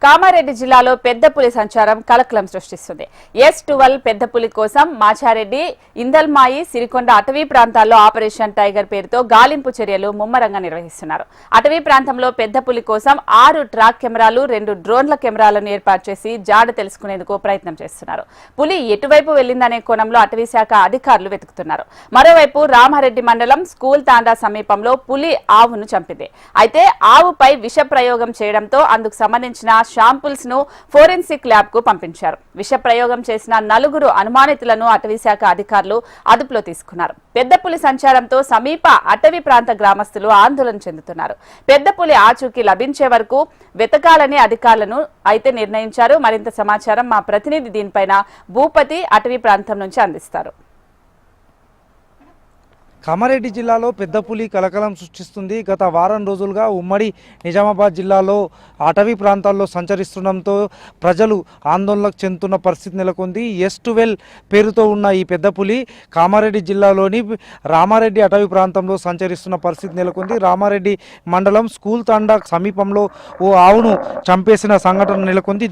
కామారెడ్డి జిల్లాలో పెద్ద పులి సంచారం కలకలం సృష్టిస్తుంది. S12 పెద్ద పులి కోసం మాచారెడ్డి, ఇందల్మాయి, సిరికొండ అటవీ ప్రాంతాల్లో ఆపరేషన్ టైగర్ పేరుతో గాలింపు చర్యలు ముమ్మరంగా నిర్వహిస్తున్నారు. అటవీ ప్రాంతంలో పెద్ద పులి కోసం 6 ట్రాక్ కెమెరాలు, 2 డ్రోన్ల కెమెరాలను ఏర్పాటు చేసి జాడ తెలుసుకునేందుకు ప్రయత్నం చేస్తున్నారు. పులి ఎటువైపు వెళ్లిందనే కోణంలో అటవీ శాఖ అధికారులు వెతుకుతున్నారు. మరోవైపు రామారెడ్డి మండలం స్కూల్ తాండా సమీపంలో పులి ఆవును చంపింది. అయితే ఆవుపై విష ప్రయోగం చేయడంతో అందుకు సంబంధించిన శాంపుల్స్ ను ఫోరెన్సిక్ ల్యాబ్ కు పంపించారు. విష ప్రయోగం చేసిన 4 అనుమానితులను అటవీ శాఖ అధికారులు అదుపులో తీసుకున్నారు. పెద్ద పులి సంచారంతో సమీప అటవీ ప్రాంత గ్రామస్తులు ఆందోళన చెందుతున్నారు. పెద్ద పులి ఆచూకీ లభించే వరకు వెతకాలని అధికారులను అయితే నిర్ణయించారు. మరింత సమాచారం మా ప్రతినిధి దీనిపైన భూపతి అటవీ ప్రాంతం నుంచి అందిస్తారు. కామారెడ్డి జిల్లాలో పెద్ద పులి కలకలం సృష్టిస్తుంది. గత వారం రోజులుగా ఉమ్మడి నిజామాబాద్ జిల్లాలో అటవీ ప్రాంతాల్లో సంచరిస్తుండడంతో ప్రజలు ఆందోళనకు చెందుతున్న పరిస్థితి నెలకొంది. S12 పేరుతో ఉన్న ఈ పెద్ద పులి కామారెడ్డి జిల్లాలోని రామారెడ్డి అటవీ ప్రాంతంలో సంచరిస్తున్న పరిస్థితి నెలకొంది. రామారెడ్డి మండలం స్కూల్ తాండా సమీపంలో ఓ ఆవును చంపేసిన సంఘటన నెలకొంది.